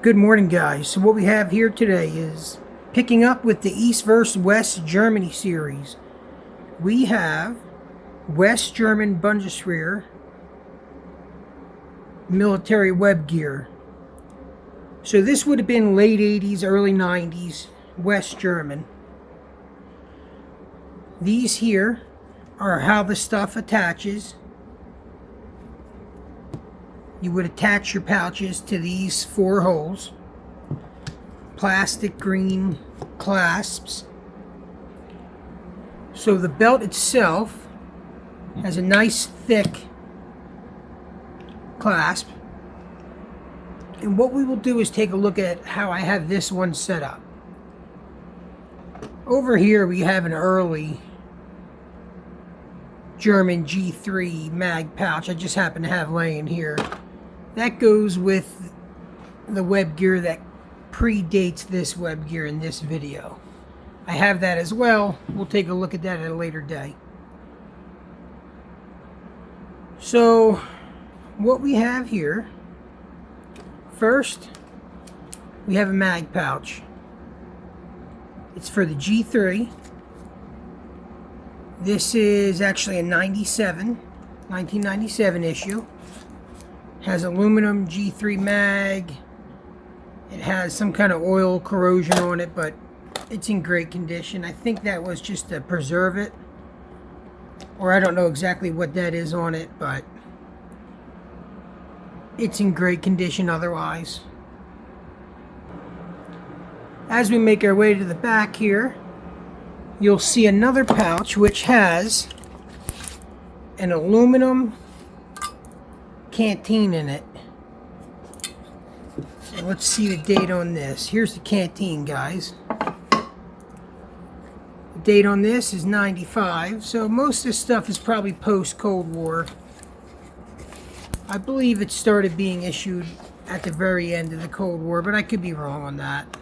Good morning, guys. So what we have here today is picking up with the East versus West Germany series. We have West German Bundeswehr military web gear. So this would have been late 80s, early 90s, West German. These here are how the stuff attaches. You would attach your pouches to these 4 holes. Plastic green clasps. So the belt itself has a nice thick clasp. And what we will do is take a look at how I have this one set up. Over here we have an early German G3 mag pouch I just happen to have laying here. That goes with the web gear that predates this web gear in this video. I have that as well. We'll take a look at that at a later day. So what we have here, first we have a mag pouch. It's for the G3. This is actually a 1997 issue. Has aluminum G3 mag. It has some kind of oil corrosion on it, but it's in great condition. I think that was just to preserve it, or I don't know exactly what that is on it, but it's in great condition otherwise. As we make our way to the back here, you'll see another pouch which has an aluminum canteen in it. And let's see the date on this. Here's the canteen, guys. The date on this is 95, so most of this stuff is probably post-Cold War. I believe it started being issued at the very end of the Cold War, but I could be wrong on that.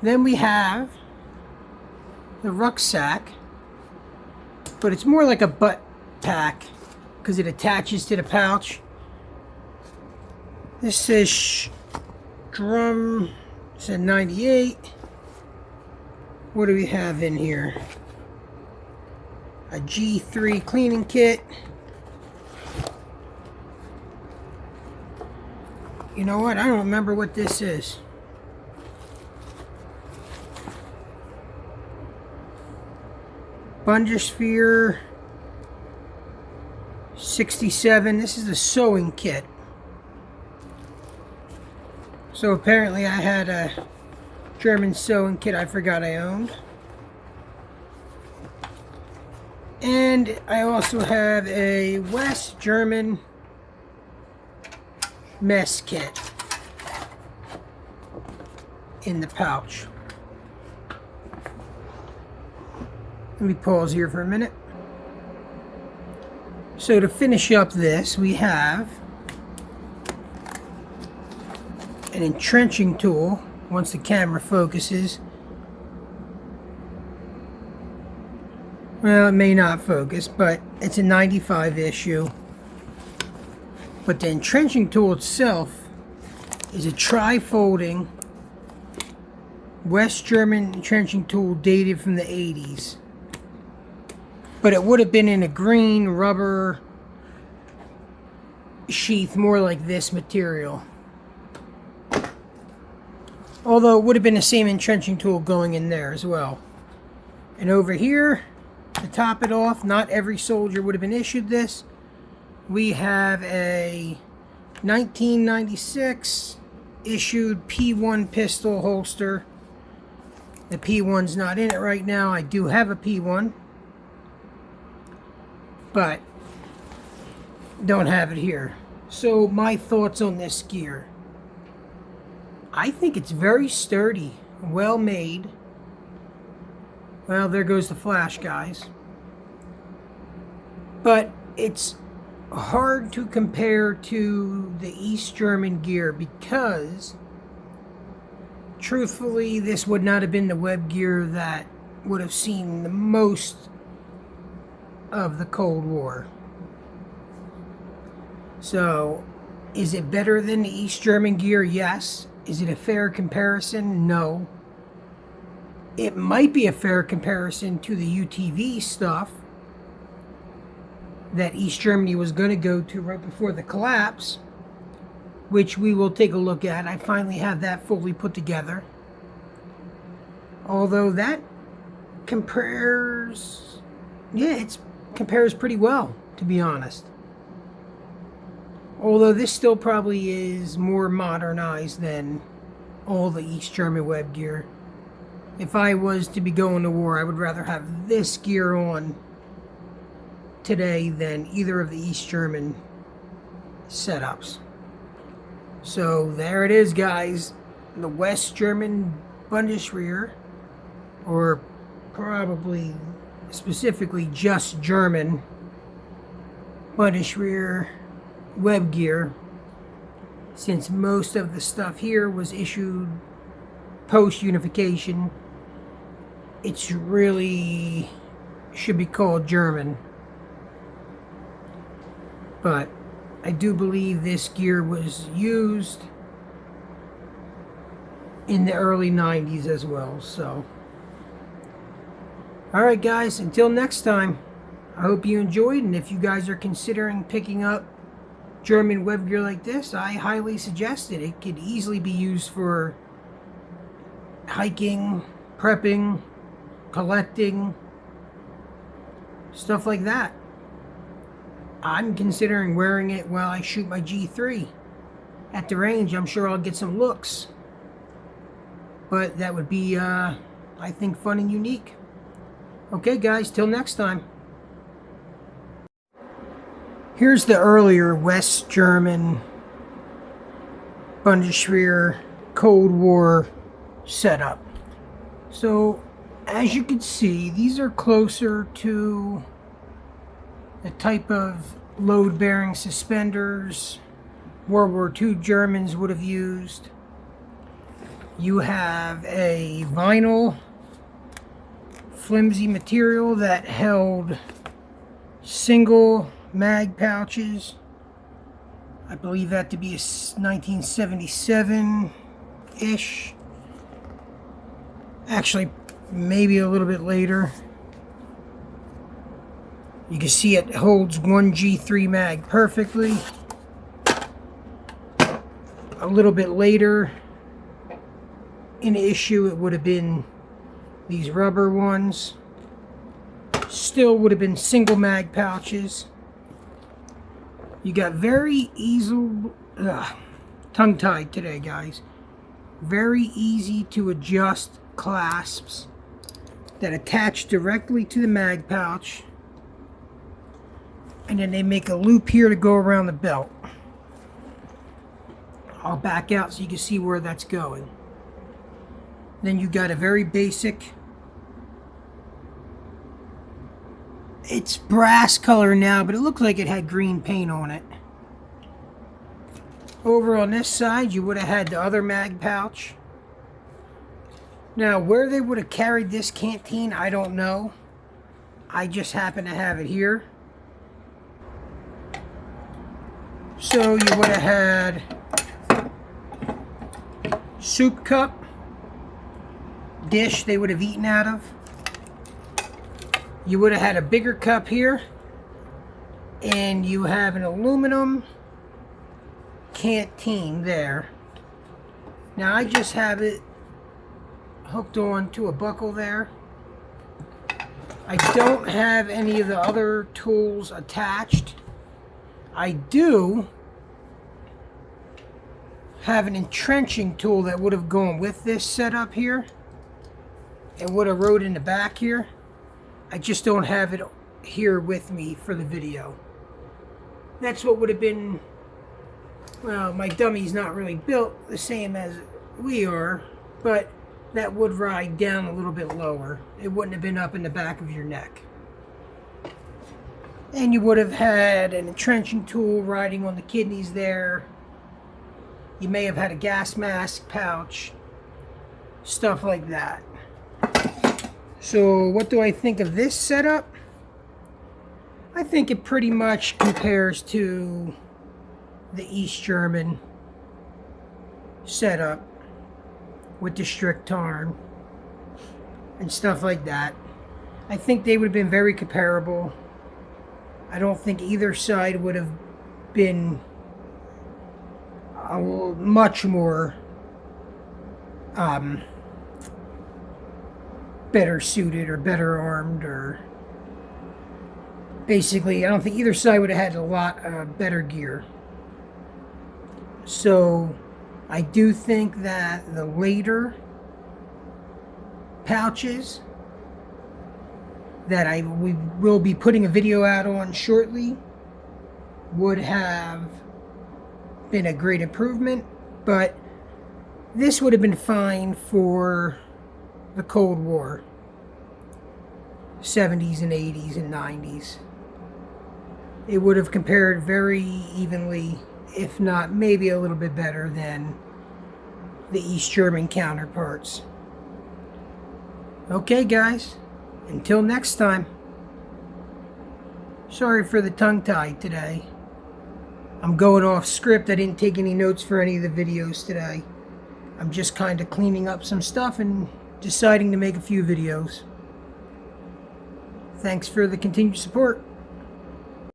Then we have the rucksack, but it's more like a butt pack because it attaches to the pouch. This says drum, it said 98. What do we have in here? A G3 cleaning kit. You know what? I don't remember what this is. Bundeswehr 67. This is a sewing kit. So apparently I had a German sewing kit I forgot I owned. And I also have a West German mess kit in the pouch. Let me pause here for a minute. So to finish up this, we have an entrenching tool, once the camera focuses. Well, it may not focus, but it's a 95 issue. But the entrenching tool itself is a tri-folding West German entrenching tool dated from the 80s. But it would have been in a green rubber sheath, more like this material. Although it would have been the same entrenching tool going in there as well. And over here, to top it off, not every soldier would have been issued this. We have a 1996 issued P1 pistol holster. The P1's not in it right now. I do have a P1, but don't have it here. So my thoughts on this gear. I think it's very sturdy, well made. Well, there goes the flash, guys. But it's hard to compare to the East German gear because, truthfully, this would not have been the web gear that would have seen the most of the Cold War. So Is it better than the East German gear? Yes. Is it a fair comparison? No. It might be a fair comparison to the UTV stuff that East Germany was going to go to right before the collapse, which we will take a look at. I finally have that fully put together. Although that compares, yeah, it compares pretty well, to be honest. Although this still probably is more modernized than all the East German web gear. If I was to be going to war, I would rather have this gear on today than either of the East German setups. So there it is, guys. The West German Bundeswehr, or probably specifically just German Bundeswehr web gear, since most of the stuff here was issued post-unification. It's really should be called German, but I do believe this gear was used in the early 90s as well. So alright guys, until next time, I hope you enjoyed, and if you guys are considering picking up German web gear like this, I highly suggest it. It could easily be used for hiking, prepping, collecting, stuff like that. I'm considering wearing it while I shoot my G3 at the range. I'm sure I'll get some looks, but that would be I think fun and unique. Okay guys, till next time. Here's the earlier West German Bundeswehr Cold War setup. So as you can see, these are closer to the type of load-bearing suspenders World War II Germans would have used. You have a vinyl flimsy material that held single mag pouches. I believe that to be a 1977-ish. Actually, maybe a little bit later. You can see it holds one G3 mag perfectly. A little bit later in the issue, it would have been these rubber ones. Still would have been single mag pouches. You got very easy, tongue-tied today, guys. Very easy to adjust clasps that attach directly to the mag pouch, and then they make a loop here to go around the belt. I'll back out so you can see where that's going. Then you got a very basic, it's brass color now, but it looked like it had green paint on it. Over on this side, you would have had the other mag pouch. Now, where they would have carried this canteen, I don't know. I just happen to have it here. So you would have had soup cup, dish they would have eaten out of. You would have had a bigger cup here, and you have an aluminum canteen there. Now I just have it hooked on to a buckle there. I don't have any of the other tools attached. I do have an entrenching tool that would have gone with this setup here. It would have rode in the back here. I just don't have it here with me for the video. That's what would have been, well, my dummy's not really built the same as we are, but that would ride down a little bit lower. It wouldn't have been up in the back of your neck. And you would have had an entrenching tool riding on the kidneys there. You may have had a gas mask pouch, stuff like that. So what do I think of this setup? I think it pretty much compares to the East German setup with the strict tarn and stuff like that. I think they would have been very comparable. I don't think either side would have been much more better suited or better armed, or basically I don't think either side would have had a lot better gear. So I do think that the later pouches that we will be putting a video out on shortly would have been a great improvement, but this would have been fine for the Cold War, 70s and 80s and 90s. It would have compared very evenly, if not maybe a little bit better than the East German counterparts. Okay guys, until next time. Sorry for the tongue tie today. I'm going off script. I didn't take any notes for any of the videos today. I'm just kind of cleaning up some stuff and deciding to make a few videos. Thanks for the continued support.